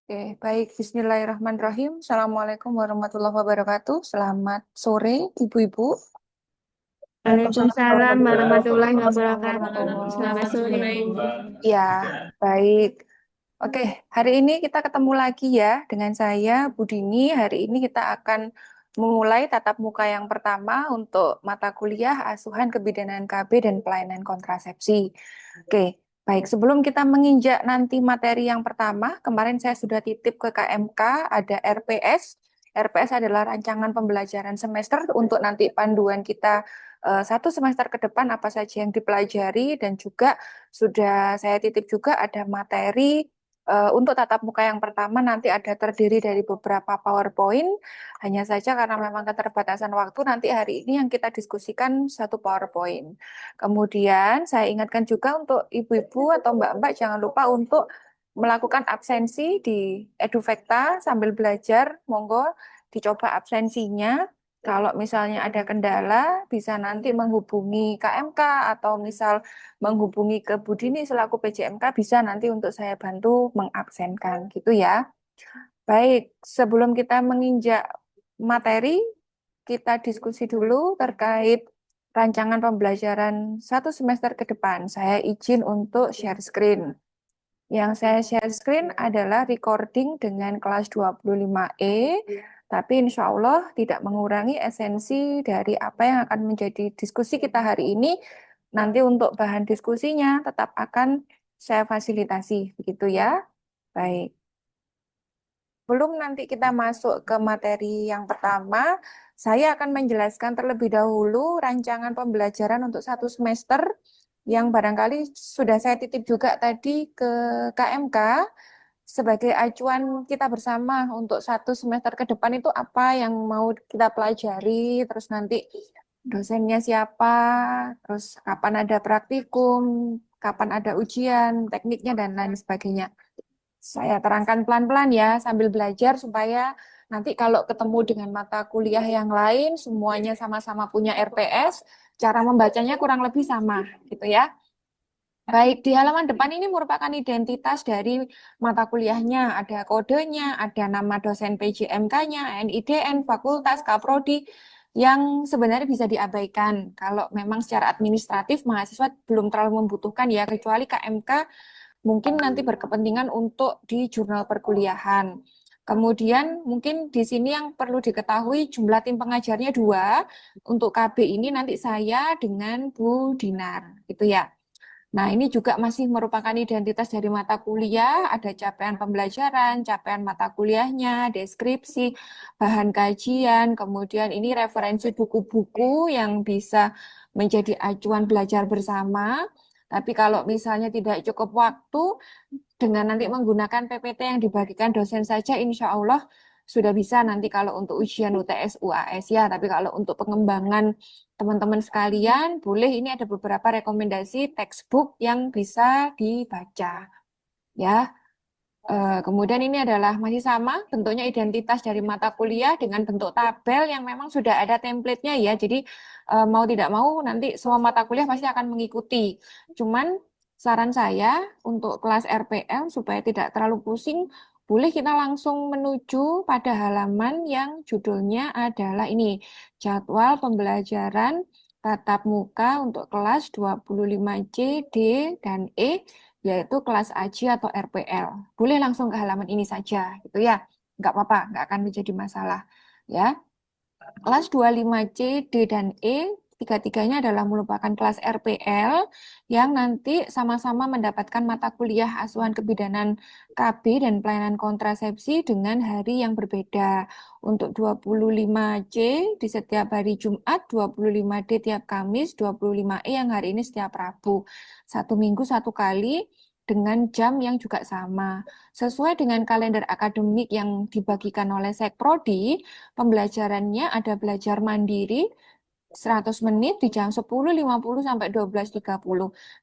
Oke, baik. Bismillahirrahmanirrahim. Assalamualaikum warahmatullahi wabarakatuh. Selamat sore, Ibu-ibu. Waalaikumsalam warahmatullahi wabarakatuh. Selamat Warahmatullahi sore, Bu. Ya, baik. Oke, hari ini kita ketemu lagi ya dengan saya, Bu Dini. Hari ini kita akan memulai tatap muka yang pertama untuk mata kuliah Asuhan Kebidanan KB dan Pelayanan Kontrasepsi. Oke, baik. Sebelum kita menginjak nanti materi yang pertama, kemarin saya sudah titip ke KMK, ada RPS. RPS adalah rancangan pembelajaran semester untuk nanti panduan kita satu semester ke depan apa saja yang dipelajari, dan juga sudah saya titip juga ada materi untuk tatap muka yang pertama nanti ada terdiri dari beberapa PowerPoint. Hanya saja karena memang keterbatasan waktu, nanti hari ini yang kita diskusikan satu PowerPoint. Kemudian saya ingatkan juga untuk ibu-ibu atau mbak-mbak jangan lupa untuk melakukan absensi di Eduvekta sambil belajar. Monggo dicoba absensinya. Kalau misalnya ada kendala, bisa nanti menghubungi KMK atau misal menghubungi ke Budini selaku PJMK, bisa nanti untuk saya bantu mengabsenkan gitu ya. Baik, sebelum kita menginjak materi, kita diskusi dulu terkait rancangan pembelajaran satu semester ke depan. Saya izin untuk share screen. Yang saya share screen adalah recording dengan kelas 25E, tapi insya Allah tidak mengurangi esensi dari apa yang akan menjadi diskusi kita hari ini. Nanti untuk bahan diskusinya tetap akan saya fasilitasi, begitu ya. Baik. Belum nanti kita masuk ke materi yang pertama, saya akan menjelaskan terlebih dahulu rancangan pembelajaran untuk satu semester yang barangkali sudah saya titip juga tadi ke KMK sebagai acuan kita bersama untuk satu semester ke depan itu apa yang mau kita pelajari, terus nanti dosennya siapa, terus kapan ada praktikum, kapan ada ujian, tekniknya, dan lain sebagainya. Saya terangkan pelan-pelan ya sambil belajar supaya nanti kalau ketemu dengan mata kuliah yang lain semuanya sama-sama punya RPS, cara membacanya kurang lebih sama gitu ya. Baik, di halaman depan ini merupakan identitas dari mata kuliahnya, ada kodenya, ada nama dosen PJMK-nya, NIDN, fakultas, kaprodi, yang sebenarnya bisa diabaikan. Kalau memang secara administratif mahasiswa belum terlalu membutuhkan ya, kecuali KMK mungkin nanti berkepentingan untuk di jurnal perkuliahan. Kemudian mungkin di sini yang perlu diketahui jumlah tim pengajarnya dua. Untuk KB ini nanti saya dengan Bu Dinar, gitu ya. Nah, ini juga masih merupakan identitas dari mata kuliah, ada capaian pembelajaran, capaian mata kuliahnya, deskripsi, bahan kajian, kemudian ini referensi buku-buku yang bisa menjadi acuan belajar bersama. Tapi kalau misalnya tidak cukup waktu, dengan nanti menggunakan PPT yang dibagikan dosen saja, insya Allah sudah bisa nanti kalau untuk ujian UTS UAS ya. Tapi kalau untuk pengembangan teman-teman sekalian, boleh ini ada beberapa rekomendasi textbook yang bisa dibaca ya. Kemudian ini adalah masih sama bentuknya identitas dari mata kuliah dengan bentuk tabel yang memang sudah ada template-nya ya. Jadi mau tidak mau nanti semua mata kuliah pasti akan mengikuti. Cuman saran saya untuk kelas RPL supaya tidak terlalu pusing, boleh kita langsung menuju pada halaman yang judulnya adalah ini, jadwal pembelajaran tatap muka untuk kelas 25C, D, dan E, yaitu kelas AJ atau RPL. Boleh langsung ke halaman ini saja, gitu ya. Nggak apa-apa, nggak akan menjadi masalah. Ya, kelas 25C, D, dan E, tiga-tiganya adalah merupakan kelas RPL yang nanti sama-sama mendapatkan mata kuliah asuhan kebidanan KB dan pelayanan kontrasepsi dengan hari yang berbeda. Untuk 25C di setiap hari Jumat, 25D tiap Kamis, 25E yang hari ini setiap Rabu. Satu minggu satu kali dengan jam yang juga sama. Sesuai dengan kalender akademik yang dibagikan oleh Sekprodi, pembelajarannya ada belajar mandiri 100 menit di jam 10.50 sampai 12.30.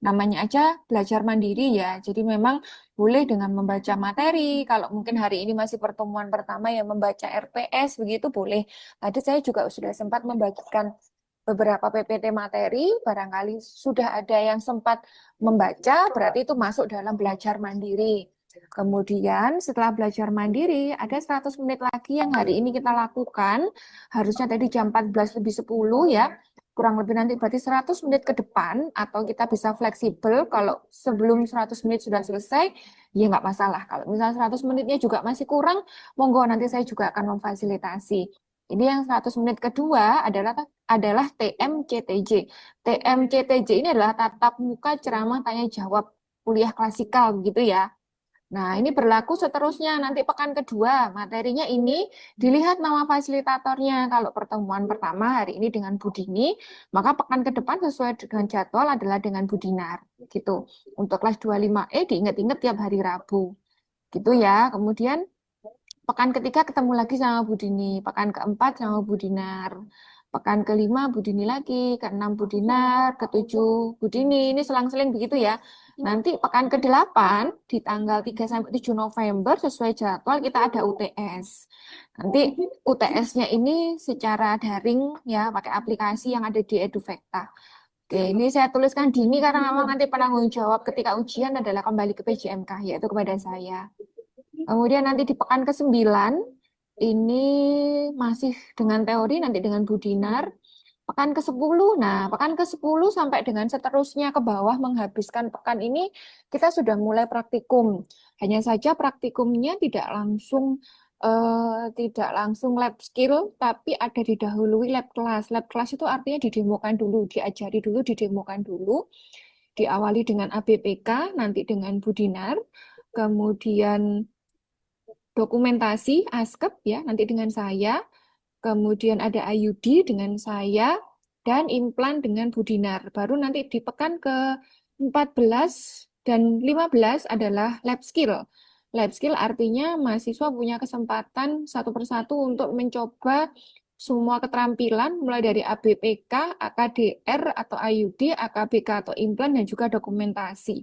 Namanya aja belajar mandiri ya. Jadi memang boleh dengan membaca materi. Kalau mungkin hari ini masih pertemuan pertama ya membaca RPS begitu boleh. Tadi saya juga sudah sempat membagikan beberapa PPT materi, barangkali sudah ada yang sempat membaca, berarti itu masuk dalam belajar mandiri. Kemudian setelah belajar mandiri, ada 100 menit lagi yang hari ini kita lakukan. Harusnya tadi jam 14 lebih 10 ya. Kurang lebih nanti berarti 100 menit ke depan, atau kita bisa fleksibel. Kalau sebelum 100 menit sudah selesai, ya nggak masalah. Kalau misalnya 100 menitnya juga masih kurang, monggo nanti saya juga akan memfasilitasi. Ini yang 100 menit kedua adalah TMCTJ. TMCTJ ini adalah tatap muka ceramah tanya jawab kuliah klasikal gitu ya. Nah, ini berlaku seterusnya. Nanti pekan kedua, materinya ini dilihat nama fasilitatornya. Kalau pertemuan pertama hari ini dengan Budini, maka pekan ke depan sesuai dengan jadwal adalah dengan Budinar. Gitu. Untuk kelas 25E diingat-ingat tiap hari Rabu. Gitu ya. Kemudian pekan ketiga ketemu lagi sama Budini. Pekan keempat sama Budinar. Pekan kelima Budini lagi, keenam Budinar, ketujuh Budini. Ini selang-seling begitu ya. Nanti pekan ke-8 di tanggal 3 sampai 7 November sesuai jadwal kita ada UTS. Nanti UTS-nya ini secara daring ya, pakai aplikasi yang ada di Eduvecta. Oke, ini saya tuliskan dini karena memang nanti penanggung jawab ketika ujian adalah kembali ke PJMK, yaitu kepada saya. Kemudian nanti di pekan ke-9 ini masih dengan teori, nanti dengan Budinar. Pekan ke-10, nah pekan ke-10 sampai dengan seterusnya ke bawah menghabiskan pekan ini, kita sudah mulai praktikum. Hanya saja praktikumnya tidak langsung lab skill, tapi ada didahului lab kelas. Lab kelas itu artinya didemokan dulu, diajari dulu, didemokan dulu. Diawali dengan ABPK, nanti dengan Budinar, kemudian dokumentasi ASKEP ya, nanti dengan saya. Kemudian ada IUD dengan saya, dan implan dengan Budinar. Baru nanti di pekan ke-14 dan 15 adalah lab skill. Lab skill artinya mahasiswa punya kesempatan satu persatu untuk mencoba semua keterampilan mulai dari ABPK, AKDR atau IUD, AKBK atau implan, dan juga dokumentasi.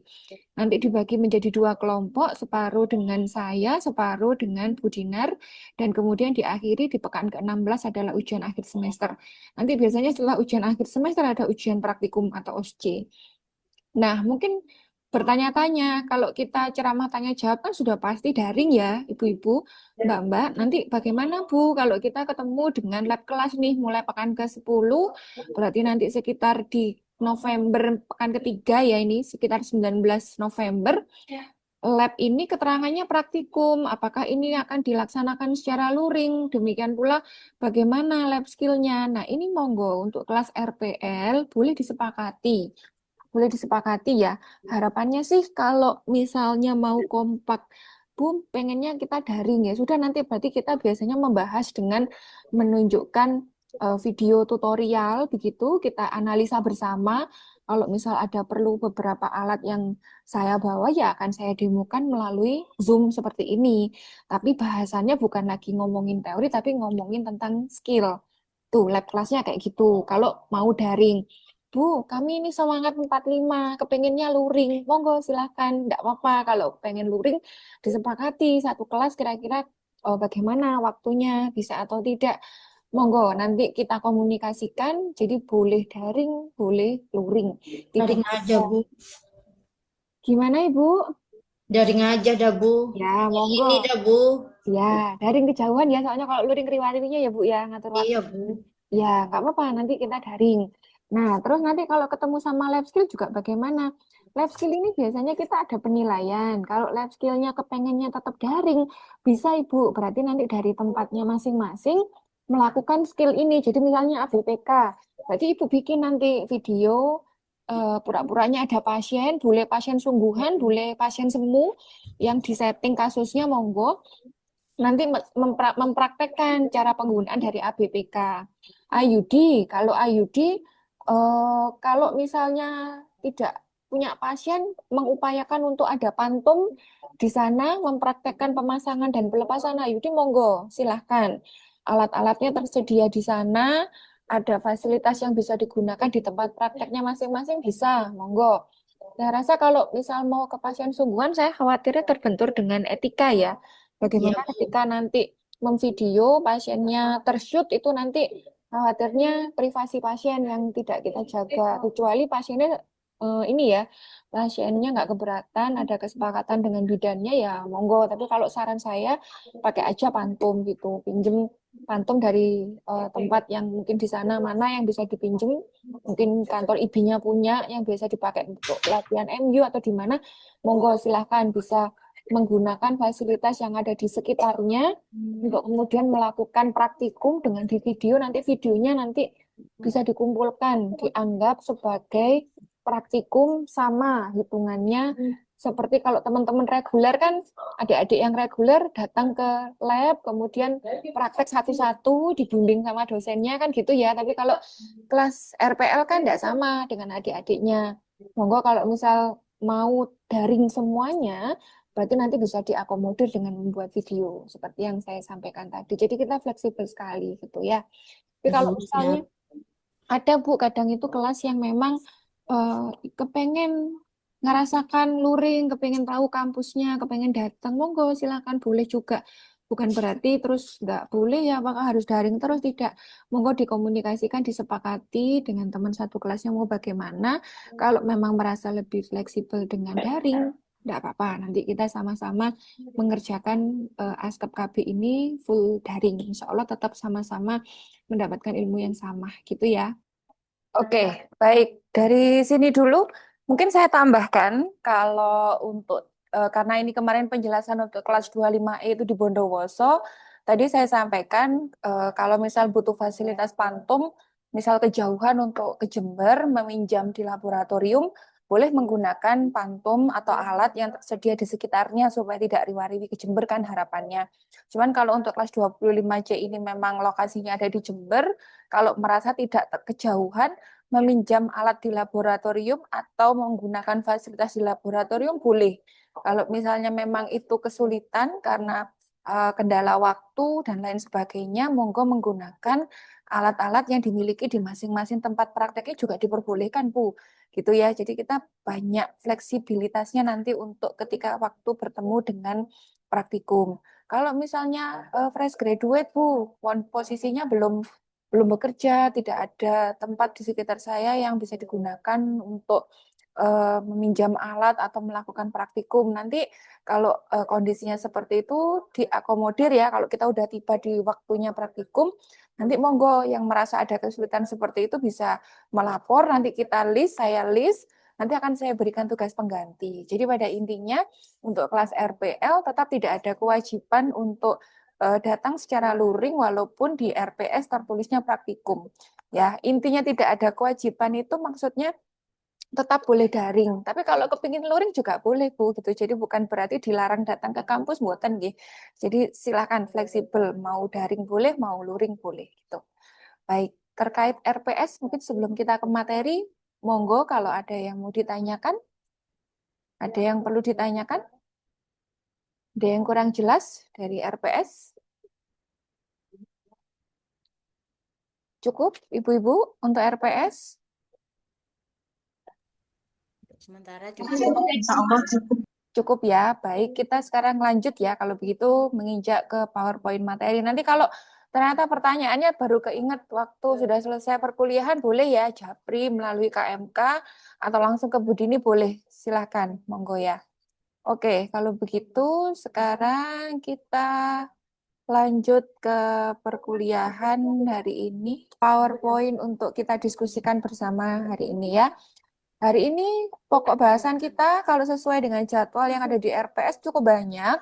Nanti dibagi menjadi 2 kelompok, separuh dengan saya, separuh dengan Budinar, dan kemudian diakhiri di pekan ke-16 adalah ujian akhir semester. Nanti biasanya setelah ujian akhir semester ada ujian praktikum atau OSCE. Nah, mungkin bertanya-tanya, kalau kita ceramah tanya jawab kan sudah pasti daring ya, Ibu-ibu, Mbak-mbak. Nanti bagaimana Bu kalau kita ketemu dengan lab kelas nih mulai pekan ke-10, berarti nanti sekitar di November pekan ketiga ya, ini sekitar 19 November. Lab ini keterangannya praktikum, apakah ini akan dilaksanakan secara luring, demikian pula bagaimana lab skill-nya. Nah, ini monggo untuk kelas RPL boleh disepakati. Boleh disepakati ya. Harapannya sih kalau misalnya mau kompak, Bu, pengennya kita daring ya. Sudah nanti berarti kita biasanya membahas dengan menunjukkan video tutorial begitu, kita analisa bersama. Kalau misal ada perlu beberapa alat yang saya bawa ya akan saya demokan melalui Zoom seperti ini. Tapi bahasannya bukan lagi ngomongin teori tapi ngomongin tentang skill. Tuh, lab kelasnya kayak gitu. Kalau mau daring. Bu, kami ini semangat 45, kepengennya luring. Monggo silahkan, enggak apa-apa. Kalau pengen luring, disepakati satu kelas kira-kira bagaimana waktunya, bisa atau tidak. Monggo, nanti kita komunikasikan, jadi boleh daring, boleh luring. Titik Daring aja, Bu. gimana Ibu? Daring aja dah, Bu. Ya, monggo. Ini dah, Bu. Ya, daring kejauhan ya, soalnya kalau luring riwariwinya ya Bu ya, ngatur waktu. Iya, Bu. Ya, nggak apa-apa, nanti kita daring. Nah, terus nanti kalau ketemu sama lab skill juga bagaimana? Lab skill ini biasanya kita ada penilaian. Kalau lab skillnya kepengennya tetap daring, bisa Ibu. Berarti nanti dari tempatnya masing-masing melakukan skill ini. Jadi misalnya ABPK, berarti Ibu bikin nanti video, pura-puranya ada pasien, boleh pasien sungguhan, boleh pasien semu, yang disetting kasusnya monggo. Nanti mempraktekkan cara penggunaan dari ABPK. IUD, kalau IUD, kalau misalnya tidak punya pasien, mengupayakan untuk ada pantum di sana, mempraktekkan pemasangan dan pelepasan IUD, monggo, silahkan. Alat-alatnya tersedia di sana, ada fasilitas yang bisa digunakan di tempat prakteknya masing-masing, bisa, monggo. Saya rasa kalau misal mau ke pasien sungguhan, saya khawatirnya terbentur dengan etika ya. Iya, Bagaimana Bu. ketika nanti memvideo pasiennya tershoot itu nanti khawatirnya privasi pasien yang tidak kita jaga. Kecuali pasiennya ini ya, pasiennya nggak keberatan, ada kesepakatan dengan bidannya ya monggo. Tapi kalau saran saya pakai aja pantum gitu, pinjem pantum dari tempat yang mungkin di sana mana yang bisa dipinjem, mungkin kantor IB-nya punya yang biasa dipakai untuk latihan MU atau di mana, monggo silahkan bisa menggunakan fasilitas yang ada di sekitarnya untuk kemudian melakukan praktikum dengan di video, nanti videonya nanti bisa dikumpulkan, dianggap sebagai praktikum sama hitungannya seperti kalau teman-teman reguler kan adik-adik yang reguler datang ke lab kemudian praktek satu-satu dibimbing sama dosennya kan gitu ya. Tapi kalau kelas RPL kan tidak sama dengan adik-adiknya. Monggo kalau misal mau daring semuanya berarti nanti bisa diakomodir dengan membuat video seperti yang saya sampaikan tadi. Jadi kita fleksibel sekali gitu ya. Tapi kalau Bu, misalnya siap. ada Bu, kadang itu kelas yang memang kepengen ngerasakan luring, kepengen tahu kampusnya, kepengen datang, monggo silakan boleh juga. Bukan berarti terus nggak boleh ya, apakah harus daring terus? Tidak. Monggo dikomunikasikan, disepakati dengan teman satu kelasnya mau bagaimana. Kalau memang merasa lebih fleksibel dengan daring, tidak apa-apa. Nanti kita sama-sama mengerjakan askep KB ini full daring. Insya Allah tetap sama-sama mendapatkan ilmu yang sama, gitu ya. Oke, baik. Dari sini dulu, mungkin saya tambahkan kalau untuk karena ini kemarin penjelasan untuk kelas 25E itu di Bondowoso, tadi saya sampaikan kalau misal butuh fasilitas pantum, misal kejauhan untuk ke Jember, meminjam di laboratorium, boleh menggunakan pantum atau alat yang tersedia di sekitarnya supaya tidak riwariwi ke Jember kan harapannya. Cuman kalau untuk kelas 25C ini memang lokasinya ada di Jember, kalau merasa tidak kejauhan, meminjam alat di laboratorium atau menggunakan fasilitas di laboratorium boleh. Kalau misalnya memang itu kesulitan karena kendala waktu dan lain sebagainya, monggo menggunakan alat-alat yang dimiliki di masing-masing tempat prakteknya juga diperbolehkan, Bu. Gitu ya. Jadi kita banyak fleksibilitasnya nanti untuk ketika waktu bertemu dengan praktikum. Kalau misalnya fresh graduate, Bu, posisinya belum bekerja, tidak ada tempat di sekitar saya yang bisa digunakan untuk meminjam alat atau melakukan praktikum. Nanti kalau kondisinya seperti itu diakomodir ya, kalau kita udah tiba di waktunya praktikum, nanti monggo yang merasa ada kesulitan seperti itu bisa melapor, nanti kita list, saya list, nanti akan saya berikan tugas pengganti. Jadi pada intinya untuk kelas RPL tetap tidak ada kewajiban untuk datang secara luring walaupun di RPS tertulisnya praktikum. Ya, intinya tidak ada kewajiban itu maksudnya tetap boleh daring. Tapi kalau kepingin luring juga boleh, Bu, gitu. Jadi bukan berarti dilarang datang ke kampus, mboten nggih. Jadi silakan fleksibel, mau daring boleh, mau luring boleh gitu. Baik, terkait RPS mungkin sebelum kita ke materi, monggo kalau ada yang mau ditanyakan, ada yang perlu ditanyakan, ada yang kurang jelas dari RPS. Cukup, Ibu-ibu, untuk RPS? Sementara cukup. Cukup ya, baik. Kita sekarang lanjut ya, kalau begitu menginjak ke PowerPoint materi. Nanti kalau ternyata pertanyaannya baru keinget waktu sudah selesai perkuliahan, boleh ya, Japri melalui KMK, atau langsung ke Budini boleh. Silahkan, monggo ya. Oke, kalau begitu sekarang kita lanjut ke perkuliahan hari ini. PowerPoint untuk kita diskusikan bersama hari ini ya. Hari ini pokok bahasan kita kalau sesuai dengan jadwal yang ada di RPS cukup banyak.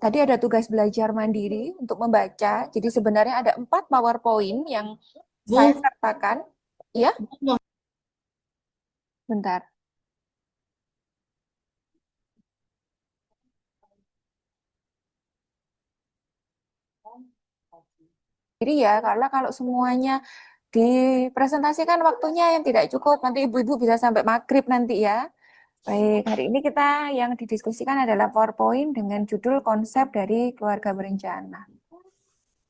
Tadi ada tugas belajar mandiri untuk membaca. Jadi sebenarnya ada 4 PowerPoint yang saya Bu, sertakan. Ya, bentar. Jadi ya, karena kalau semuanya dipresentasikan waktunya yang tidak cukup, nanti ibu-ibu bisa sampai maghrib nanti ya. Baik, hari ini kita yang didiskusikan adalah PowerPoint dengan judul konsep dari keluarga berencana.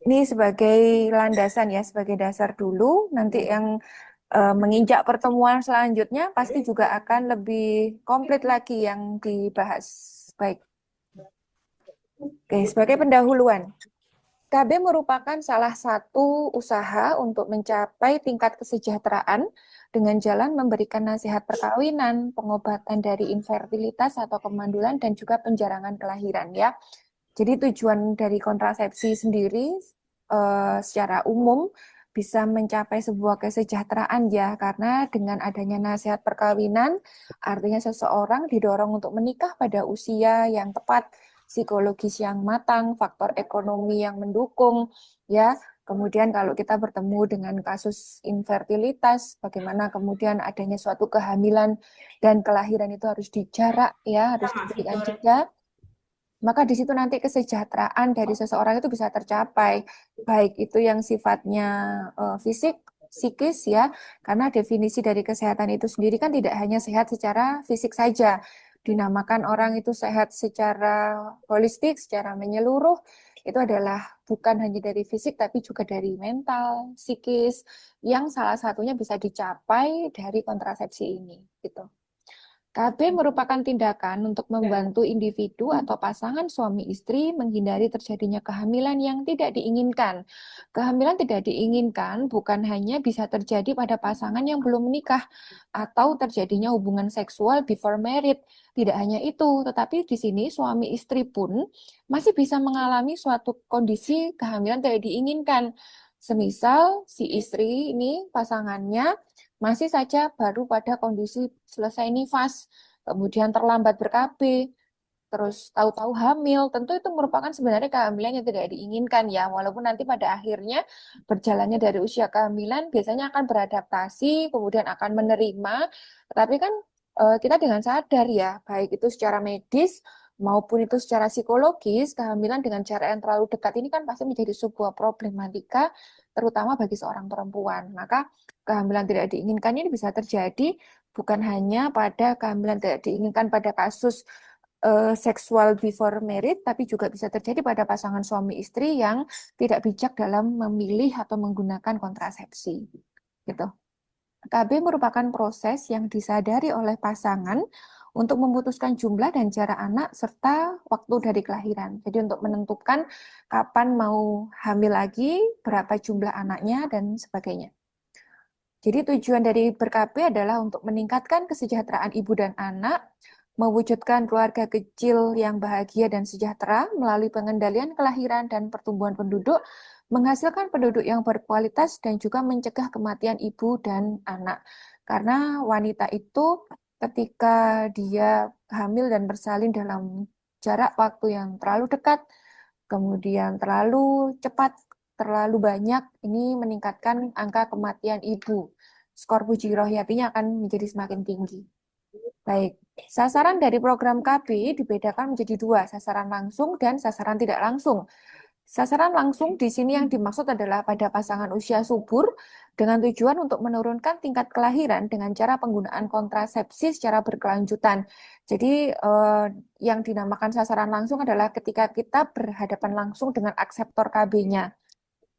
Ini sebagai landasan ya, sebagai dasar dulu. Nanti yang menginjak pertemuan selanjutnya pasti juga akan lebih komplit lagi yang dibahas. Baik. Oke, sebagai pendahuluan. KB merupakan salah satu usaha untuk mencapai tingkat kesejahteraan dengan jalan memberikan nasihat perkawinan, pengobatan dari infertilitas atau kemandulan, dan juga penjarangan kelahiran ya. Jadi tujuan dari kontrasepsi sendiri secara umum bisa mencapai sebuah kesejahteraan ya, karena dengan adanya nasihat perkawinan, artinya seseorang didorong untuk menikah pada usia yang tepat, psikologis yang matang, faktor ekonomi yang mendukung ya. Kemudian kalau kita bertemu dengan kasus infertilitas, bagaimana kemudian adanya suatu kehamilan dan kelahiran itu harus dijarak ya, harus diberikan jeda, maka di situ nanti kesejahteraan dari seseorang itu bisa tercapai, baik itu yang sifatnya fisik, psikis ya, karena definisi dari kesehatan itu sendiri kan tidak hanya sehat secara fisik saja, dinamakan orang itu sehat secara holistik, secara menyeluruh, itu adalah bukan hanya dari fisik tapi juga dari mental, psikis, yang salah satunya bisa dicapai dari kontrasepsi ini, gitu. KB merupakan tindakan untuk membantu individu atau pasangan suami istri menghindari terjadinya kehamilan yang tidak diinginkan. Kehamilan tidak diinginkan bukan hanya bisa terjadi pada pasangan yang belum menikah atau terjadinya hubungan seksual before married. Tidak hanya itu, tetapi di sini suami istri pun masih bisa mengalami suatu kondisi kehamilan tidak diinginkan. Semisal si istri ini pasangannya masih saja baru pada kondisi selesai nifas, kemudian terlambat ber-KB, terus tahu-tahu hamil, tentu itu merupakan sebenarnya kehamilan yang tidak diinginkan ya, walaupun nanti pada akhirnya berjalannya dari usia kehamilan biasanya akan beradaptasi, kemudian akan menerima, tetapi kan kita dengan sadar ya, baik itu secara medis maupun itu secara psikologis, kehamilan dengan jarak yang terlalu dekat ini kan pasti menjadi sebuah problematika, terutama bagi seorang perempuan. Maka kehamilan tidak diinginkan ini bisa terjadi bukan hanya pada kehamilan tidak diinginkan pada kasus seksual before married, tapi juga bisa terjadi pada pasangan suami istri yang tidak bijak dalam memilih atau menggunakan kontrasepsi. Gitu. KB merupakan proses yang disadari oleh pasangan untuk memutuskan jumlah dan jarak anak serta waktu dari kelahiran. Jadi untuk menentukan kapan mau hamil lagi, berapa jumlah anaknya, dan sebagainya. Jadi tujuan dari ber-KB adalah untuk meningkatkan kesejahteraan ibu dan anak, mewujudkan keluarga kecil yang bahagia dan sejahtera melalui pengendalian kelahiran dan pertumbuhan penduduk, menghasilkan penduduk yang berkualitas dan juga mencegah kematian ibu dan anak. Karena wanita itu ketika dia hamil dan bersalin dalam jarak waktu yang terlalu dekat, kemudian terlalu cepat, terlalu banyak, ini meningkatkan angka kematian ibu. Skor Puji Rohyapinya akan menjadi semakin tinggi. Baik, sasaran dari program KB dibedakan menjadi dua, sasaran langsung dan sasaran tidak langsung. Sasaran langsung di sini yang dimaksud adalah pada pasangan usia subur dengan tujuan untuk menurunkan tingkat kelahiran dengan cara penggunaan kontrasepsi secara berkelanjutan. Jadi yang dinamakan sasaran langsung adalah ketika kita berhadapan langsung dengan akseptor KB-nya.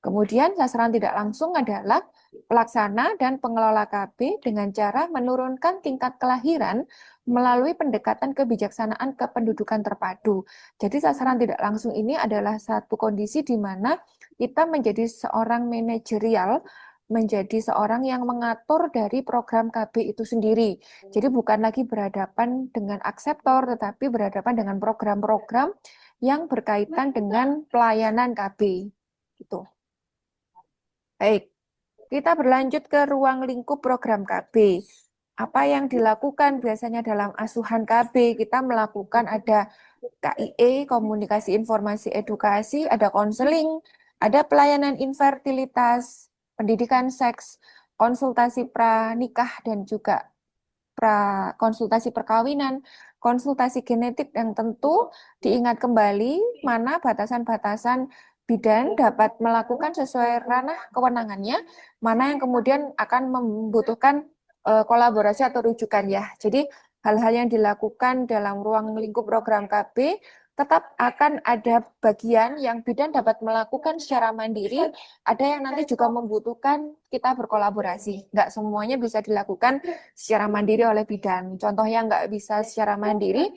Kemudian sasaran tidak langsung adalah pelaksana dan pengelola KB dengan cara menurunkan tingkat kelahiran melalui pendekatan kebijaksanaan kependudukan terpadu. Jadi sasaran tidak langsung ini adalah satu kondisi di mana kita menjadi seorang manajerial, menjadi seorang yang mengatur dari program KB itu sendiri. Jadi bukan lagi berhadapan dengan akseptor, tetapi berhadapan dengan program-program yang berkaitan dengan pelayanan KB. Gitu. Baik, kita berlanjut ke ruang lingkup program KB. Apa yang dilakukan biasanya dalam asuhan KB? Kita melakukan ada KIE, komunikasi informasi edukasi, ada konseling, ada pelayanan infertilitas, pendidikan seks, konsultasi pranikah dan juga konsultasi perkawinan, konsultasi genetik, dan tentu diingat kembali mana batasan-batasan bidan dapat melakukan sesuai ranah kewenangannya, mana yang kemudian akan membutuhkan kolaborasi atau rujukan ya. Jadi hal-hal yang dilakukan dalam ruang lingkup program KB tetap akan ada bagian yang bidan dapat melakukan secara mandiri, ada yang nanti juga membutuhkan kita berkolaborasi. Nggak semuanya bisa dilakukan secara mandiri oleh bidan. Contohnya nggak bisa secara mandiri,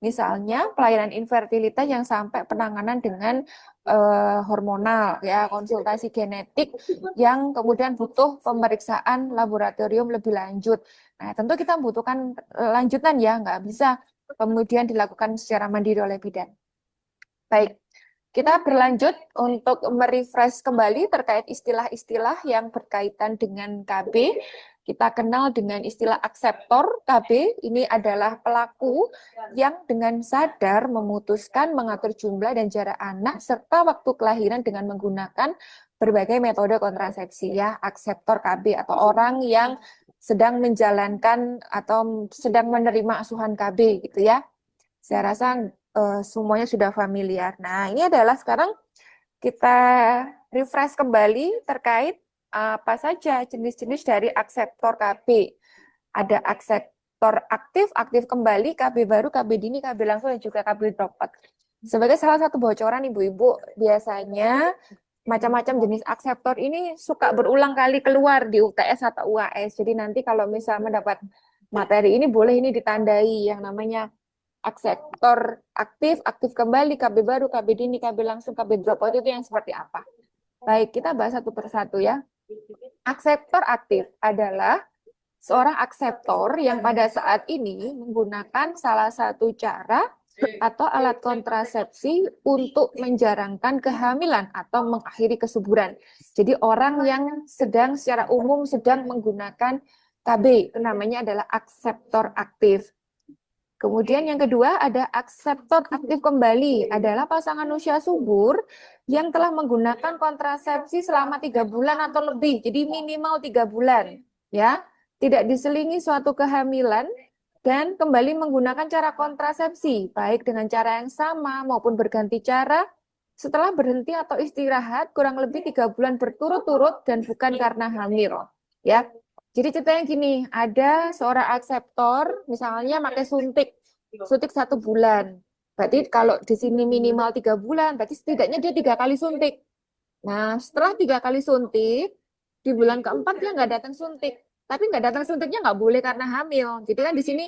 Misalnya pelayanan infertilitas yang sampai penanganan dengan hormonal, ya, konsultasi genetik yang kemudian butuh pemeriksaan laboratorium lebih lanjut. Nah, tentu kita membutuhkan lanjutan ya, nggak bisa kemudian dilakukan secara mandiri oleh bidan. Baik, kita berlanjut untuk merefresh kembali terkait istilah-istilah yang berkaitan dengan KB. Kita kenal dengan istilah akseptor KB. Ini adalah pelaku yang dengan sadar memutuskan mengatur jumlah dan jarak anak serta waktu kelahiran dengan menggunakan berbagai metode kontrasepsi, ya, akseptor KB, atau orang yang sedang menjalankan atau sedang menerima asuhan KB gitu ya. Saya rasa semuanya sudah familiar. Nah, ini adalah sekarang kita refresh kembali terkait apa saja jenis-jenis dari akseptor KB. Ada akseptor aktif, aktif kembali, KB baru, KB dini, KB langsung, dan juga KB dropout. Sebagai salah satu bocoran ibu-ibu, biasanya macam-macam jenis akseptor ini suka berulang kali keluar di UTS atau UAS. Jadi nanti kalau misalnya mendapat materi ini, boleh ini ditandai yang namanya akseptor aktif, aktif kembali, KB baru, KB dini, KB langsung, KB dropout itu yang seperti apa. Baik, kita bahas satu persatu ya. Akseptor aktif adalah seorang akseptor yang pada saat ini menggunakan salah satu cara atau alat kontrasepsi untuk menjarangkan kehamilan atau mengakhiri kesuburan. Jadi orang yang sedang secara umum sedang menggunakan KB, itu namanya adalah akseptor aktif. Kemudian yang kedua ada akseptor aktif kembali, adalah pasangan usia subur yang telah menggunakan kontrasepsi selama 3 bulan atau lebih, jadi minimal 3 bulan, ya, tidak diselingi suatu kehamilan dan kembali menggunakan cara kontrasepsi, baik dengan cara yang sama maupun berganti cara, setelah berhenti atau istirahat kurang lebih 3 bulan berturut-turut dan bukan karena hamil, ya. Jadi ceritanya gini, ada seorang akseptor, misalnya pakai suntik 1 bulan. Berarti kalau di sini minimal 3 bulan, berarti setidaknya dia 3 kali suntik. Nah, setelah 3 kali suntik, di bulan keempat dia nggak datang suntik. Tapi nggak datang suntiknya nggak boleh karena hamil. Jadi kan di sini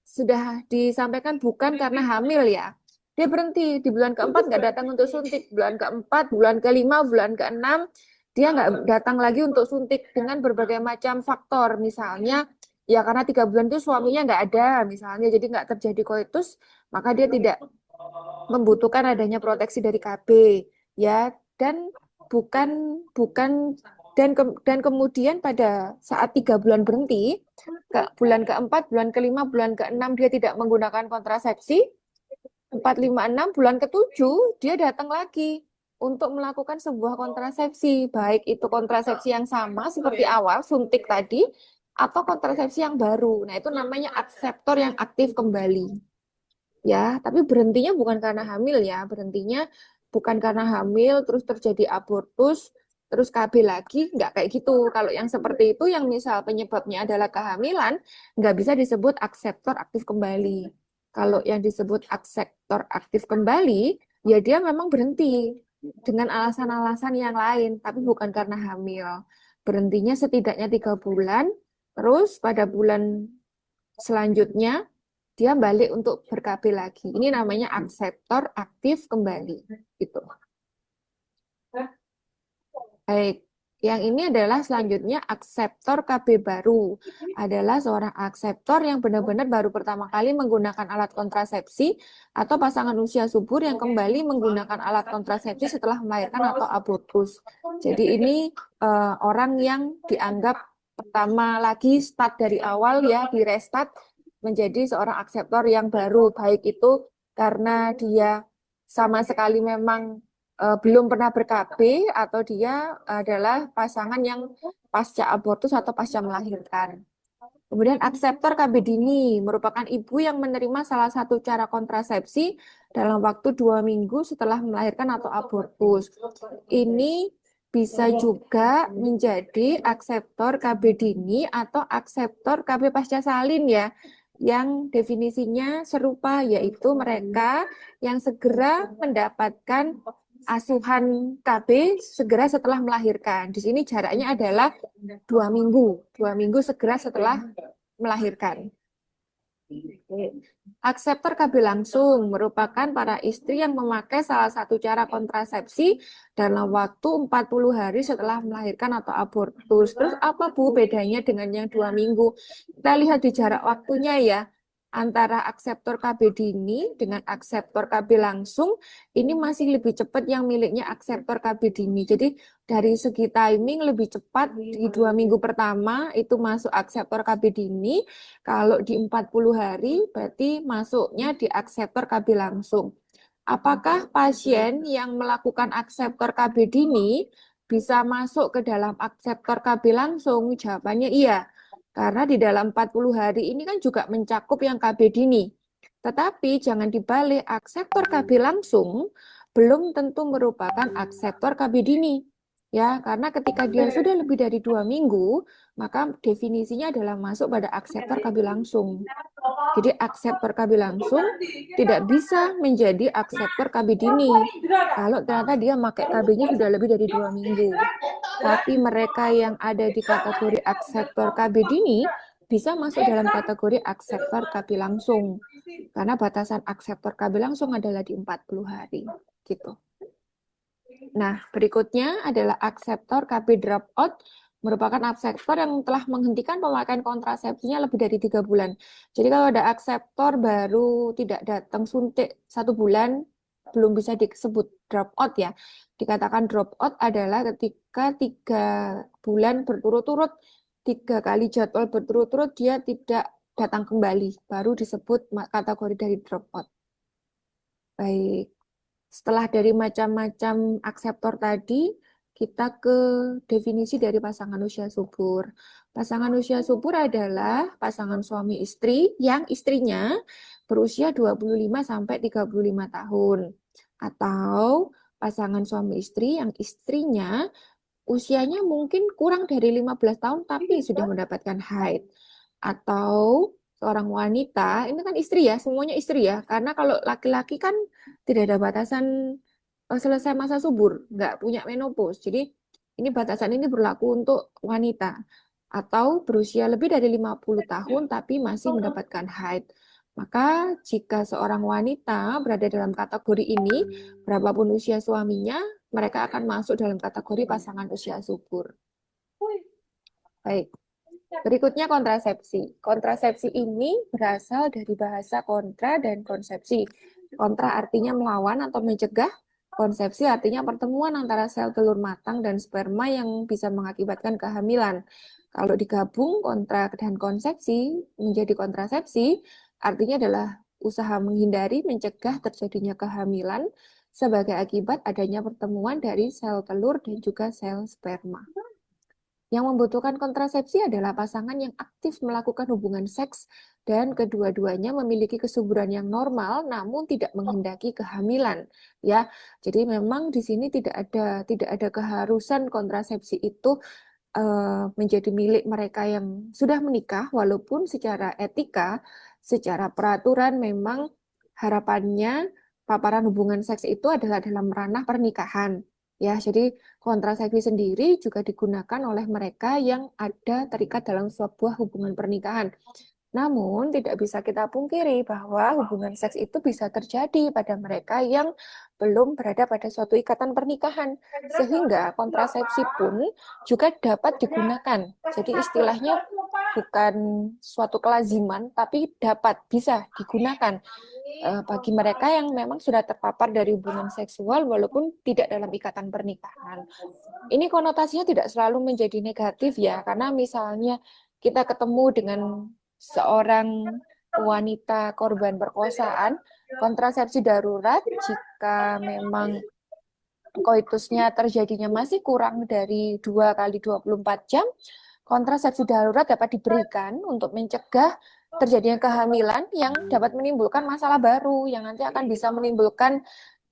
sudah disampaikan bukan karena hamil ya. Dia berhenti di bulan keempat nggak datang untuk suntik. Bulan keempat, bulan kelima, bulan keenam, dia nggak datang lagi untuk suntik dengan berbagai macam faktor. Misalnya, ya karena 3 bulan itu suaminya nggak ada, misalnya, jadi nggak terjadi koitus, maka dia tidak membutuhkan adanya proteksi dari KB, ya. Dan bukan bukan dan kemudian pada saat 3 bulan berhenti, ke bulan keempat, bulan kelima, bulan keenam dia tidak menggunakan kontrasepsi, 4, 5, 6, bulan ke-7 dia datang lagi untuk melakukan sebuah kontrasepsi, baik itu kontrasepsi yang sama seperti awal, suntik tadi, atau kontrasepsi yang baru. Nah, itu namanya akseptor yang aktif kembali. Ya, tapi berhentinya bukan karena hamil ya, berhentinya bukan karena hamil, terus terjadi abortus, terus KB lagi, nggak kayak gitu. Kalau yang seperti itu, yang misal penyebabnya adalah kehamilan, nggak bisa disebut akseptor aktif kembali. Kalau yang disebut akseptor aktif kembali, ya dia memang berhenti dengan alasan-alasan yang lain, tapi bukan karena hamil. Berhentinya setidaknya 3 bulan, terus pada bulan selanjutnya dia balik untuk ber-KB lagi. Ini namanya akseptor aktif kembali. Gitu. Baik. Yang ini adalah selanjutnya akseptor KB baru. Adalah seorang akseptor yang benar-benar baru pertama kali menggunakan alat kontrasepsi atau pasangan usia subur yang kembali menggunakan alat kontrasepsi setelah melahirkan atau abortus. Jadi ini orang yang dianggap pertama lagi start dari awal ya, di restart menjadi seorang akseptor yang baru, baik itu karena dia sama sekali memang belum pernah ber-KB atau dia adalah pasangan yang pasca abortus atau pasca melahirkan. Kemudian akseptor KB dini merupakan ibu yang menerima salah satu cara kontrasepsi dalam waktu 2 minggu setelah melahirkan atau abortus. Ini bisa juga menjadi akseptor KB dini atau akseptor KB pasca salin ya, yang definisinya serupa, yaitu mereka yang segera mendapatkan asuhan KB segera setelah melahirkan. Di sini jaraknya adalah 2 minggu, 2 minggu segera setelah melahirkan. Oke. Akseptor KB langsung merupakan para istri yang memakai salah satu cara kontrasepsi dalam waktu 40 hari setelah melahirkan atau abortus. Terus apa Bu bedanya dengan yang 2 minggu? Kita lihat di jarak waktunya ya. Antara akseptor KB dini dengan akseptor KB langsung, ini masih lebih cepat yang miliknya akseptor KB dini. Jadi dari segi timing lebih cepat di 2 minggu pertama itu masuk akseptor KB dini. Kalau di 40 hari berarti masuknya di akseptor KB langsung. Apakah pasien yang melakukan akseptor KB dini bisa masuk ke dalam akseptor KB langsung? Jawabannya iya. Karena di dalam 40 hari ini kan juga mencakup yang KB dini. Tetapi jangan dibalik, akseptor KB langsung belum tentu merupakan akseptor KB dini. Ya, karena ketika dia sudah lebih dari 2 minggu, maka definisinya adalah masuk pada akseptor KB langsung. Jadi akseptor KB langsung tidak bisa menjadi akseptor KB dini. Kalau ternyata dia pakai KB-nya sudah lebih dari 2 minggu. Tapi mereka yang ada di kategori akseptor KB dini bisa masuk dalam kategori akseptor KB langsung. Karena batasan akseptor KB langsung adalah di 40 hari. Gitu. Nah, berikutnya adalah akseptor KB dropout, merupakan akseptor yang telah menghentikan pemakaian kontrasepsinya lebih dari 3 bulan. Jadi kalau ada akseptor baru tidak datang suntik 1 bulan, belum bisa disebut dropout ya. Dikatakan dropout adalah ketika 3 bulan berturut-turut, 3 kali jadwal berturut-turut dia tidak datang kembali, baru disebut kategori dari dropout. Baik. Setelah dari macam-macam akseptor tadi, kita ke definisi dari pasangan usia subur. Pasangan usia subur adalah pasangan suami istri yang istrinya berusia 25 sampai 35 tahun. Atau pasangan suami istri yang istrinya usianya mungkin kurang dari 15 tahun tapi sudah mendapatkan haid. Atau seorang wanita, ini kan istri ya, semuanya istri ya. Karena kalau laki-laki kan tidak ada batasan selesai masa subur, nggak punya menopause. Jadi ini batasan ini berlaku untuk wanita atau berusia lebih dari 50 tahun tapi masih mendapatkan haid. Maka jika seorang wanita berada dalam kategori ini, berapapun usia suaminya, mereka akan masuk dalam kategori pasangan usia subur. Baik. Berikutnya kontrasepsi. Kontrasepsi ini berasal dari bahasa kontra dan konsepsi. Kontra artinya melawan atau mencegah. Konsepsi artinya pertemuan antara sel telur matang dan sperma yang bisa mengakibatkan kehamilan. Kalau digabung kontra dan konsepsi menjadi kontrasepsi, artinya adalah usaha menghindari, mencegah terjadinya kehamilan sebagai akibat adanya pertemuan dari sel telur dan juga sel sperma. Yang membutuhkan kontrasepsi adalah pasangan yang aktif melakukan hubungan seks dan kedua-duanya memiliki kesuburan yang normal namun tidak menghendaki kehamilan, ya. Jadi memang di sini tidak ada keharusan kontrasepsi itu menjadi milik mereka yang sudah menikah, walaupun secara etika, secara peraturan memang harapannya paparan hubungan seks itu adalah dalam ranah pernikahan. Ya, jadi kontrasepsi sendiri juga digunakan oleh mereka yang ada terikat dalam sebuah hubungan pernikahan. Namun, tidak bisa kita pungkiri bahwa hubungan seks itu bisa terjadi pada mereka yang belum berada pada suatu ikatan pernikahan. Sehingga kontrasepsi pun juga dapat digunakan. Jadi istilahnya bukan suatu kelaziman, tapi bisa digunakan bagi mereka yang memang sudah terpapar dari hubungan seksual walaupun tidak dalam ikatan pernikahan. Ini konotasinya tidak selalu menjadi negatif ya, karena misalnya kita ketemu dengan seorang wanita korban perkosaan, kontrasepsi darurat jika memang koitusnya terjadinya masih kurang dari 2 kali 24 jam, kontrasepsi darurat dapat diberikan untuk mencegah terjadinya kehamilan yang dapat menimbulkan masalah baru yang nanti akan bisa menimbulkan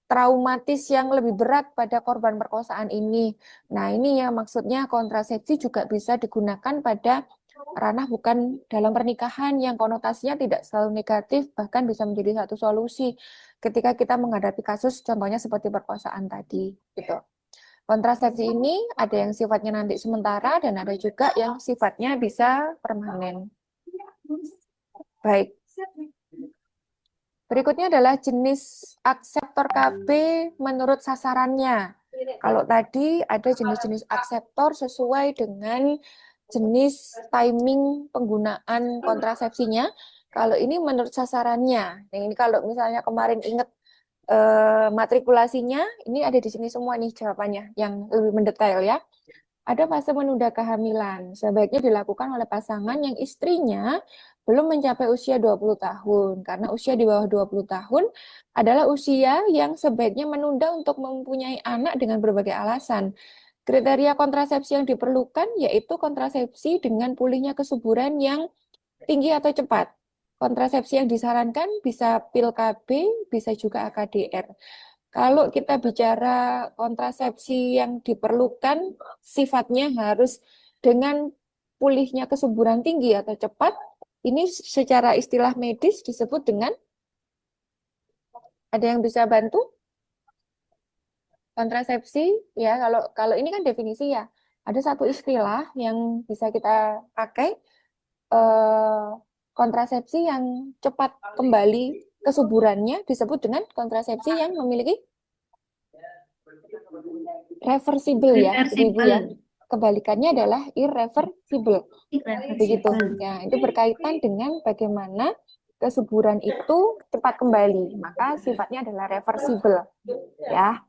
traumatis yang lebih berat pada korban perkosaan ini. Nah, ini ya maksudnya kontrasepsi juga bisa digunakan pada ranah bukan dalam pernikahan yang konotasinya tidak selalu negatif, bahkan bisa menjadi satu solusi ketika kita menghadapi kasus contohnya seperti perkosaan tadi, gitu. Kontrasepsi ini ada yang sifatnya nanti sementara dan ada juga yang sifatnya bisa permanen. Baik, Berikutnya adalah jenis akseptor KB menurut sasarannya. Kalau tadi ada jenis-jenis akseptor sesuai dengan jenis timing penggunaan kontrasepsinya. Kalau ini menurut sasarannya. Nah, ini kalau misalnya kemarin ingat matrikulasinya, ini ada di sini semua nih jawabannya yang lebih mendetail ya. Ada fase menunda kehamilan. Sebaiknya dilakukan oleh pasangan yang istrinya belum mencapai usia 20 tahun. Karena usia di bawah 20 tahun adalah usia yang sebaiknya menunda untuk mempunyai anak dengan berbagai alasan. Kriteria kontrasepsi yang diperlukan yaitu kontrasepsi dengan pulihnya kesuburan yang tinggi atau cepat. Kontrasepsi yang disarankan bisa pil KB, bisa juga AKDR. Kalau kita bicara kontrasepsi yang diperlukan, sifatnya harus dengan pulihnya kesuburan tinggi atau cepat. Ini secara istilah medis disebut dengan, ada yang bisa bantu? Kontrasepsi, ya kalau ini kan definisi ya. Ada satu istilah yang bisa kita pakai, kontrasepsi yang cepat kembali kesuburannya disebut dengan kontrasepsi yang memiliki reversible ya, Ibu ya. Kebalikannya adalah irreversible. Begitu. Ya, itu berkaitan dengan bagaimana kesuburan itu cepat kembali. Maka sifatnya adalah reversible. Ya,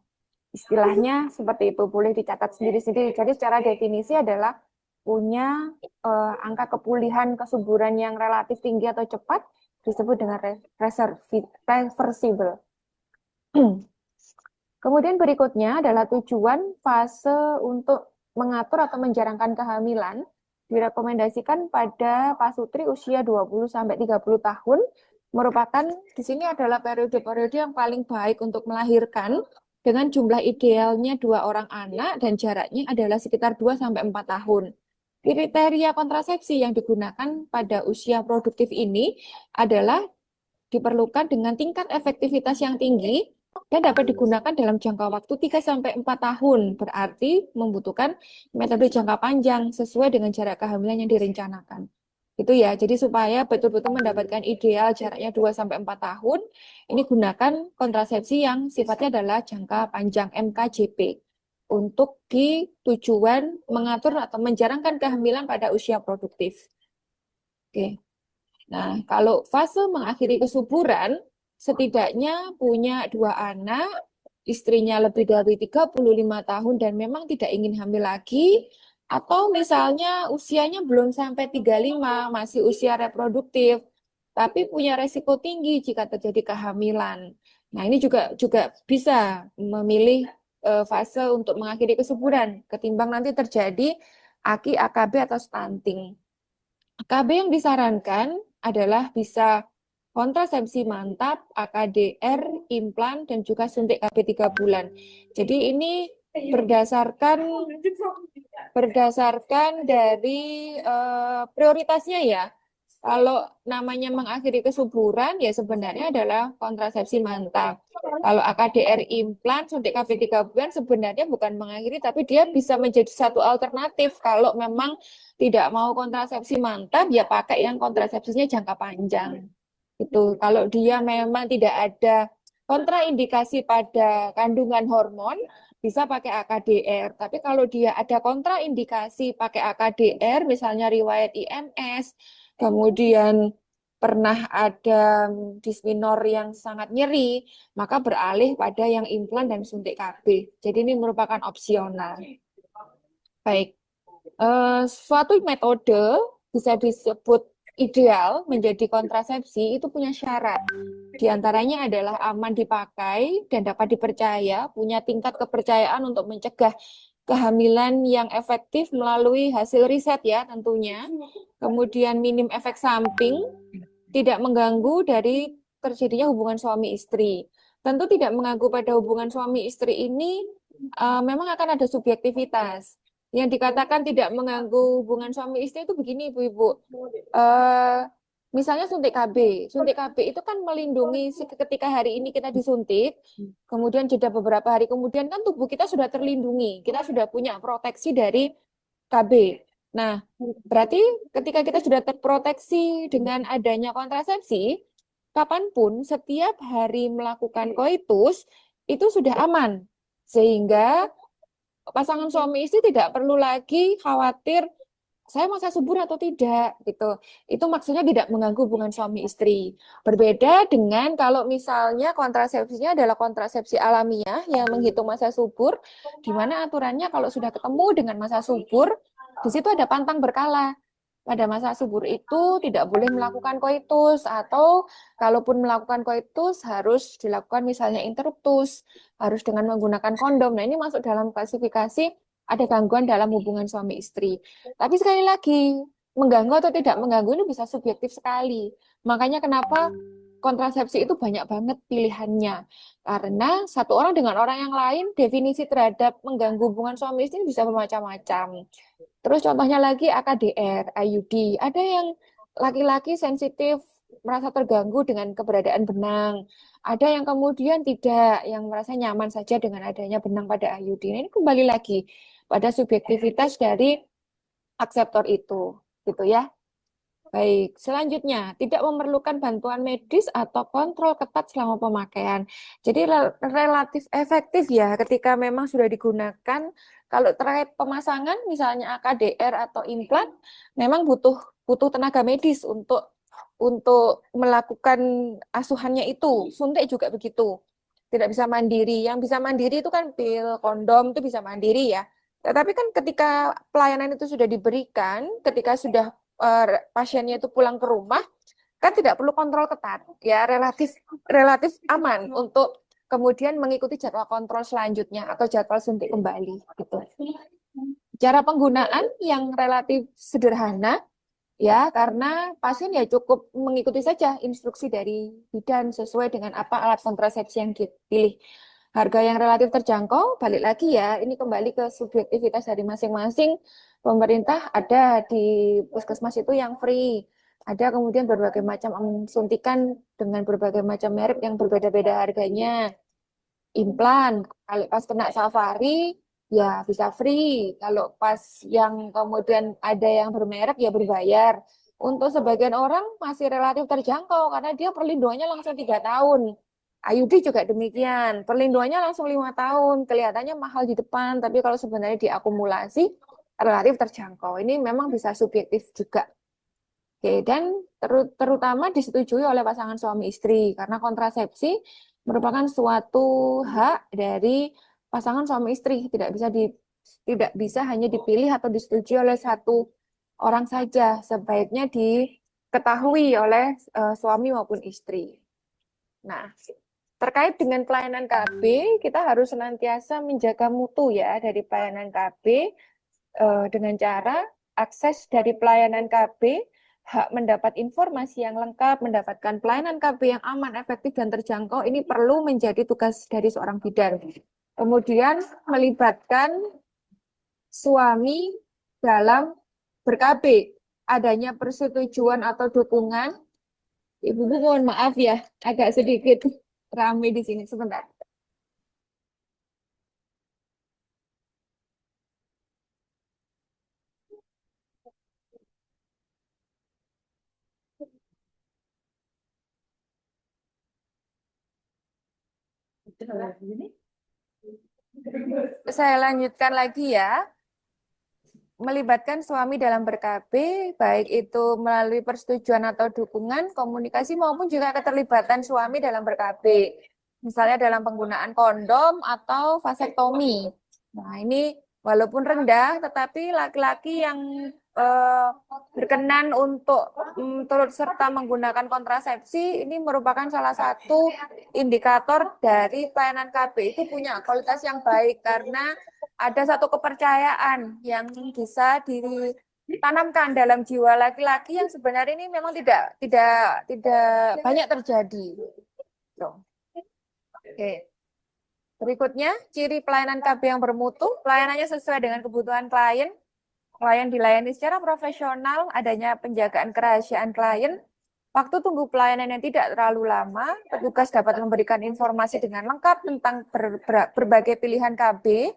istilahnya seperti itu. Boleh dicatat sendiri-sendiri. Jadi secara definisi adalah punya angka kepulihan kesuburan yang relatif tinggi atau cepat disebut dengan reversible. Kemudian berikutnya adalah tujuan fase untuk mengatur atau menjarangkan kehamilan direkomendasikan pada pasutri usia 20-30 tahun, merupakan di sini adalah periode-periode yang paling baik untuk melahirkan dengan jumlah idealnya 2 orang anak dan jaraknya adalah sekitar 2-4 tahun. Kriteria kontrasepsi yang digunakan pada usia produktif ini adalah diperlukan dengan tingkat efektivitas yang tinggi dan dapat digunakan dalam jangka waktu 3-4 tahun, berarti membutuhkan metode jangka panjang sesuai dengan jarak kehamilan yang direncanakan. Itu ya, jadi supaya betul-betul mendapatkan ideal jaraknya 2-4 tahun, ini gunakan kontrasepsi yang sifatnya adalah jangka panjang MKJP untuk di tujuan mengatur atau menjarangkan kehamilan pada usia produktif. Oke. Nah, kalau fase mengakhiri kesuburan, setidaknya punya 2 anak, istrinya lebih dari 35 tahun dan memang tidak ingin hamil lagi, atau misalnya usianya belum sampai 35, masih usia reproduktif, tapi punya resiko tinggi jika terjadi kehamilan. Nah, ini juga bisa memilih fase untuk mengakhiri kesuburan, ketimbang nanti terjadi AKI, AKB, atau stunting. KB yang disarankan adalah bisa kontrasepsi mantap, AKDR, implan, dan juga suntik KB 3 bulan. Jadi ini berdasarkan dari prioritasnya ya. Kalau namanya mengakhiri kesuburan, ya sebenarnya adalah kontrasepsi mantap. Kalau AKDR implan, suntik KB 3 bulan sebenarnya bukan mengakhiri, tapi dia bisa menjadi satu alternatif. Kalau memang tidak mau kontrasepsi mantap, ya pakai yang kontrasepsinya jangka panjang. Itu kalau dia memang tidak ada kontraindikasi pada kandungan hormon, bisa pakai AKDR. Tapi kalau dia ada kontraindikasi pakai AKDR, misalnya riwayat IMS, kemudian pernah ada disminor yang sangat nyeri, maka beralih pada yang implan dan suntik KB. Jadi ini merupakan opsional. Baik, suatu metode bisa disebut ideal menjadi kontrasepsi itu punya syarat. Di antaranya adalah aman dipakai dan dapat dipercaya, punya tingkat kepercayaan untuk mencegah kehamilan yang efektif melalui hasil riset ya tentunya. Kemudian minim efek samping, tidak mengganggu dari terjadinya hubungan suami istri. Tentu tidak mengganggu pada hubungan suami istri ini memang akan ada subjektivitas. Yang dikatakan tidak mengganggu hubungan suami istri itu begini Ibu-Ibu. Misalnya suntik KB. Suntik KB itu kan melindungi ketika hari ini kita disuntik, kemudian jeda beberapa hari kemudian kan tubuh kita sudah terlindungi. Kita sudah punya proteksi dari KB. Nah, berarti ketika kita sudah terproteksi dengan adanya kontrasepsi, kapanpun setiap hari melakukan koitus itu sudah aman. Sehingga pasangan suami istri tidak perlu lagi khawatir saya masa subur atau tidak gitu. Itu maksudnya tidak mengganggu hubungan suami istri. Berbeda dengan kalau misalnya kontrasepsinya adalah kontrasepsi alamiah yang menghitung masa subur, di mana aturannya kalau sudah ketemu dengan masa subur, di situ ada pantang berkala. Pada masa subur itu tidak boleh melakukan koitus atau kalaupun melakukan koitus harus dilakukan misalnya interruptus, harus dengan menggunakan kondom. Nah, ini masuk dalam klasifikasi ada gangguan dalam hubungan suami istri. Tapi sekali lagi, mengganggu atau tidak mengganggu ini bisa subjektif sekali. Makanya kenapa kontrasepsi itu banyak banget pilihannya. Karena satu orang dengan orang yang lain, definisi terhadap mengganggu hubungan suami istri bisa bermacam-macam. Terus contohnya lagi AKDR, IUD. Ada yang laki-laki sensitif, merasa terganggu dengan keberadaan benang. Ada yang kemudian tidak, yang merasa nyaman saja dengan adanya benang pada IUD. Ini kembali lagi pada subjektivitas dari akseptor itu, gitu ya. Baik, selanjutnya tidak memerlukan bantuan medis atau kontrol ketat selama pemakaian. Jadi relatif efektif ya ketika memang sudah digunakan. Kalau terkait pemasangan misalnya AKDR atau implan, memang butuh butuh tenaga medis untuk melakukan asuhannya itu. Suntik juga begitu. Tidak bisa mandiri. Yang bisa mandiri itu kan pil, kondom itu bisa mandiri ya. Tetapi kan ketika pelayanan itu sudah diberikan, ketika sudah pasiennya itu pulang ke rumah, kan tidak perlu kontrol ketat, ya relatif relatif aman untuk kemudian mengikuti jadwal kontrol selanjutnya atau jadwal suntik kembali gitu. Cara penggunaan yang relatif sederhana ya karena pasien ya cukup mengikuti saja instruksi dari bidan sesuai dengan apa alat kontrasepsi yang dipilih. Harga yang relatif terjangkau, balik lagi ya, ini kembali ke subjektivitas dari masing-masing. Pemerintah ada di puskesmas itu yang free. Ada kemudian berbagai macam suntikan dengan berbagai macam merek yang berbeda-beda harganya. Implan, kalau pas kena safari, ya bisa free. Kalau pas yang kemudian ada yang bermerek, ya berbayar. Untuk sebagian orang masih relatif terjangkau karena dia perlindungannya langsung 3 tahun. IUD juga demikian, perlindungannya langsung 5 tahun. Kelihatannya mahal di depan, tapi kalau sebenarnya diakumulasi relatif terjangkau. Ini memang bisa subjektif juga. Oke, dan terutama disetujui oleh pasangan suami istri karena kontrasepsi merupakan suatu hak dari pasangan suami istri, tidak bisa hanya dipilih atau disetujui oleh satu orang saja, sebaiknya diketahui oleh suami maupun istri. Nah, terkait dengan pelayanan KB, kita harus senantiasa menjaga mutu ya dari pelayanan KB dengan cara akses dari pelayanan KB, hak mendapat informasi yang lengkap, mendapatkan pelayanan KB yang aman, efektif, dan terjangkau, ini perlu menjadi tugas dari seorang bidan. Kemudian melibatkan suami dalam ber-KB, adanya persetujuan atau dukungan. Ibu mohon maaf ya, agak sedikit ramai di sini sebentar. Saya lanjutkan lagi ya. Melibatkan suami dalam ber-KB, baik itu melalui persetujuan atau dukungan, komunikasi maupun juga keterlibatan suami dalam ber-KB. Misalnya dalam penggunaan kondom atau vasektomi. Nah, ini walaupun rendah, tetapi laki-laki yang berkenan untuk turut serta menggunakan kontrasepsi, ini merupakan salah satu indikator dari pelayanan KB itu punya kualitas yang baik karena ada satu kepercayaan yang bisa ditanamkan dalam jiwa laki-laki yang sebenarnya ini memang tidak banyak terjadi. Oke. Berikutnya, ciri pelayanan KB yang bermutu, pelayanannya sesuai dengan kebutuhan klien, klien dilayani secara profesional, adanya penjagaan kerahasiaan klien, waktu tunggu pelayanan yang tidak terlalu lama, petugas dapat memberikan informasi dengan lengkap tentang berbagai pilihan KB,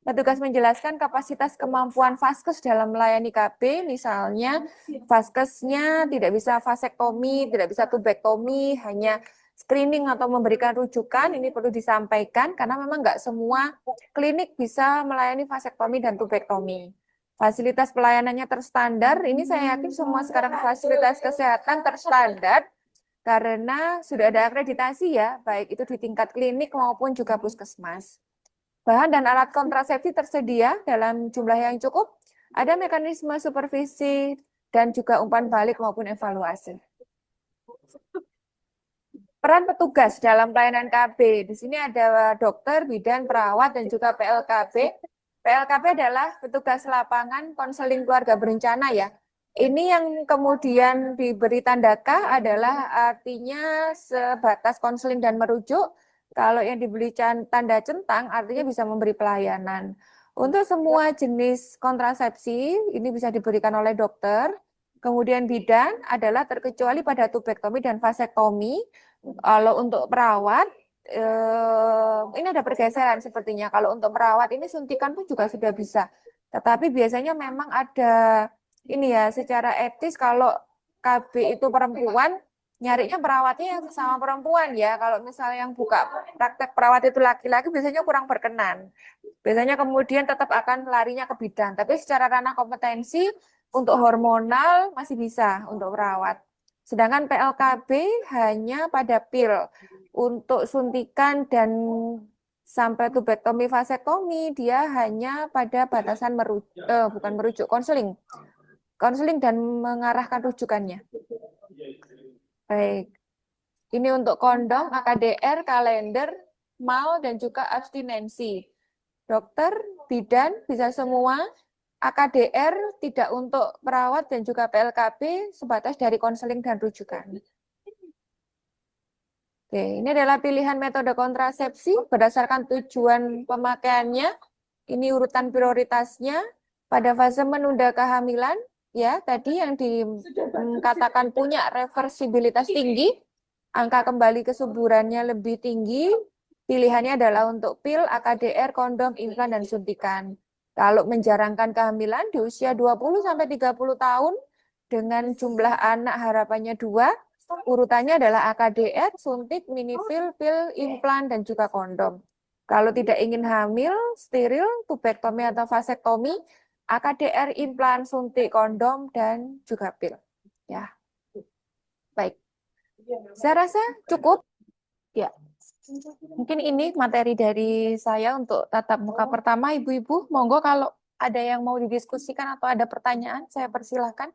Petugas menjelaskan kapasitas kemampuan vaskes dalam melayani KB, misalnya vaskesnya tidak bisa vasektomi, tidak bisa tubektomi, hanya screening atau memberikan rujukan. Ini perlu disampaikan karena memang nggak semua klinik bisa melayani vasektomi dan tubektomi. Fasilitas pelayanannya terstandar, ini saya yakin semua sekarang fasilitas kesehatan terstandar karena sudah ada akreditasi ya, baik itu di tingkat klinik maupun juga puskesmas. Bahan dan alat kontrasepsi tersedia dalam jumlah yang cukup. Ada mekanisme supervisi dan juga umpan balik maupun evaluasi. Peran petugas dalam pelayanan KB. Di sini ada dokter, bidan, perawat, dan juga PLKB. PLKB adalah petugas lapangan konseling keluarga berencana ya. Ini yang kemudian diberi tanda K adalah artinya sebatas konseling dan merujuk. Kalau yang diberi tanda centang artinya bisa memberi pelayanan. Untuk semua jenis kontrasepsi ini bisa diberikan oleh dokter. Kemudian bidan adalah terkecuali pada tubektomi dan vasektomi. Kalau untuk perawat ini ada pergeseran sepertinya. Kalau untuk perawat ini suntikan pun juga sudah bisa. Tetapi biasanya memang ada ini ya secara etis kalau KB itu perempuan nyarinya perawatnya yang sama perempuan ya. Kalau misalnya yang buka praktek perawat itu laki-laki biasanya kurang berkenan. Biasanya kemudian tetap akan larinya ke bidan. Tapi secara ranah kompetensi untuk hormonal masih bisa untuk perawat. Sedangkan PLKB hanya pada pil. Untuk suntikan dan sampai tubektomi vasektomi dia hanya pada batasan bukan merujuk konseling. Konseling dan mengarahkan rujukannya. Baik. Ini untuk kondom, AKDR, kalender, mal, dan juga abstinensi. Dokter, bidan, bisa semua. AKDR tidak untuk perawat dan juga PLKB, sebatas dari konseling dan rujukan. Oke, ini adalah pilihan metode kontrasepsi berdasarkan tujuan pemakaiannya. Ini urutan prioritasnya. Pada fase menunda kehamilan, ya tadi yang dikatakan punya reversibilitas tinggi, angka kembali kesuburannya lebih tinggi, pilihannya adalah untuk pil, AKDR, kondom, implan, dan suntikan. Kalau menjarangkan kehamilan di usia 20-30 tahun, dengan jumlah anak harapannya 2, urutannya adalah AKDR, suntik, minipil, pil, implan, dan juga kondom. Kalau tidak ingin hamil, steril, tubektomi atau vasektomi, AKDR, implan, suntik, kondom, dan juga pil. Ya, baik. Saya rasa cukup. Ya, mungkin ini materi dari saya untuk tatap muka pertama, Ibu-ibu. Monggo kalau ada yang mau didiskusikan atau ada pertanyaan, saya persilahkan.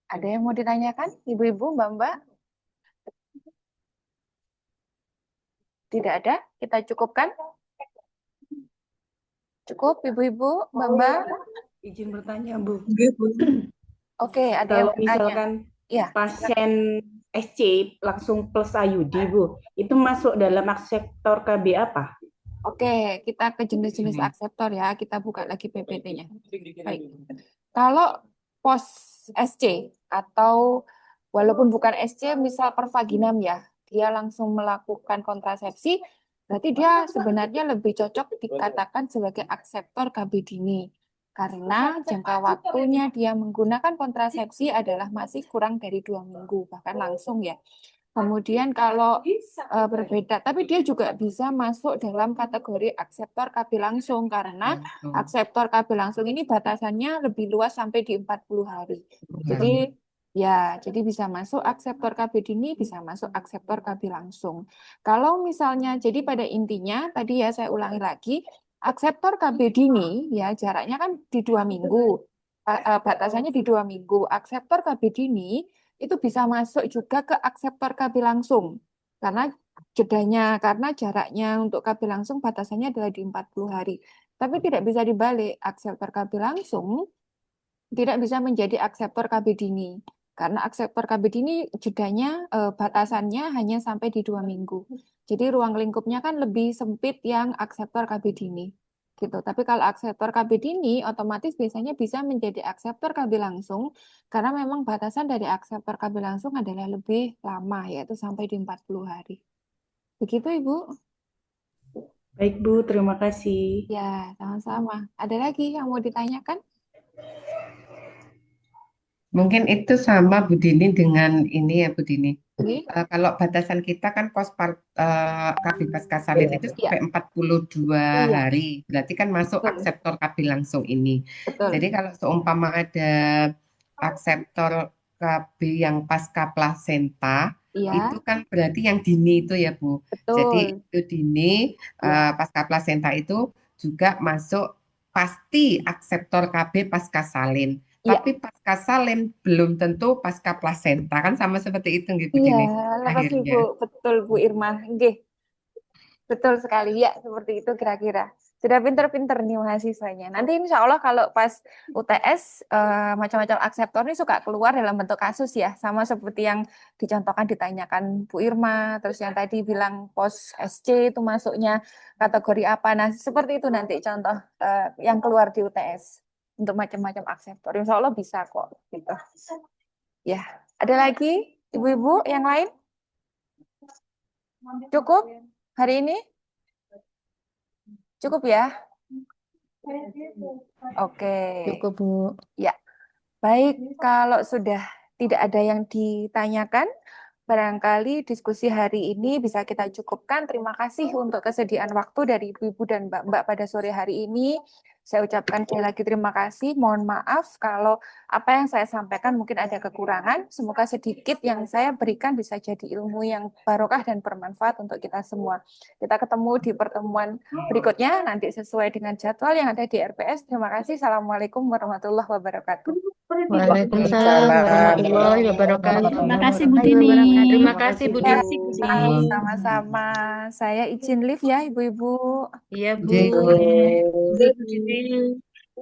Ada yang mau ditanyakan, Ibu-ibu, Mbak-mbak? Tidak ada? Kita cukupkan? Cukup, Ibu-ibu, Mbak-mbak? Izin bertanya, Bu. Oke, ada yang Kalau bertanya. misalkan Ya. pasien SC langsung plus IUD, Bu, itu masuk dalam sektor KB apa? Oke, kita ke jenis-jenis akseptor ya. Kita buka lagi PPT-nya. Baik. Kalau pos SC atau walaupun bukan SC, misal pervaginam ya, dia langsung melakukan kontrasepsi, berarti dia sebenarnya lebih cocok dikatakan sebagai akseptor KB dini. Karena jangka waktunya dia menggunakan kontrasepsi adalah masih kurang dari 2 minggu, bahkan langsung ya. Kemudian kalau berbeda, tapi dia juga bisa masuk dalam kategori akseptor KB langsung karena akseptor KB langsung ini batasannya lebih luas sampai di 40 hari. Jadi ya, jadi bisa masuk akseptor KB dini, bisa masuk akseptor KB langsung. Kalau misalnya, jadi pada intinya tadi ya saya ulangi lagi, akseptor KB dini ya jaraknya kan di 2 minggu, batasannya di 2 minggu. Akseptor KB dini itu bisa masuk juga ke akseptor KB langsung karena jedanya, karena jaraknya untuk KB langsung batasannya adalah di 40 hari. Tapi tidak bisa dibalik, akseptor KB langsung tidak bisa menjadi akseptor KB dini karena akseptor KB dini jedanya batasannya hanya sampai di 2 minggu. Jadi ruang lingkupnya kan lebih sempit yang akseptor KB dini gitu. Tapi kalau akseptor KB dini otomatis biasanya bisa menjadi akseptor KB langsung karena memang batasan dari akseptor KB langsung adalah lebih lama yaitu sampai di 40 hari. Begitu Ibu? Baik, Bu. Terima kasih. Ya, sama-sama. Ada lagi yang mau ditanyakan? Mungkin itu sama Bu Dini dengan ini ya Bu Dini. Oke. Kalau batasan kita kan KB pasca salin itu Iya, sampai 42 iya, hari. Berarti kan masuk betul, akseptor KB langsung ini. betul. Jadi kalau seumpama ada akseptor KB yang pasca plasenta, Iya, itu kan berarti yang dini itu ya Bu. Jadi betul. itu dini Iya, pasca plasenta itu juga masuk pasti akseptor KB pasca salin. iya, Tapi pasca salin belum tentu pasca plasenta kan sama seperti itu gitu iya. gini Lepas akhirnya. Ibu, betul Bu Irma. Nggih, betul sekali. Ya, seperti itu kira-kira. Sudah pinter-pinter nih mahasiswanya. Nanti insya Allah kalau pas UTS macam-macam akseptor ini suka keluar dalam bentuk kasus ya. Sama seperti yang dicontohkan ditanyakan Bu Irma. Terus yang tadi bilang pos SC itu masuknya kategori apa. Nah seperti itu nanti contoh yang keluar di UTS. Untuk macam-macam akseptor. Insya Allah bisa kok. Gitu. Ya, ada lagi ibu-ibu yang lain? Cukup hari ini? Cukup ya? Oke. Cukup, Bu. Ya, baik. Kalau sudah tidak ada yang ditanyakan, barangkali diskusi hari ini bisa kita cukupkan. Terima kasih untuk kesediaan waktu dari ibu-ibu dan mbak-mbak pada sore hari ini. Saya ucapkan sekali lagi terima kasih. Mohon maaf kalau apa yang saya sampaikan mungkin ada kekurangan. Semoga sedikit yang saya berikan bisa jadi ilmu yang barokah dan bermanfaat untuk kita semua. Kita ketemu di pertemuan berikutnya nanti sesuai dengan jadwal yang ada di RPS. Terima kasih. Assalamualaikum warahmatullahi wabarakatuh. Waalaikumsalam warahmatullahi wabarakatuh. Terima kasih Bu Dini. Terima kasih, Bu Ya, Dini. sama-sama. Saya izin live ya, ibu-ibu. Iya, Bu. Jadi, Iya, Bu Dini.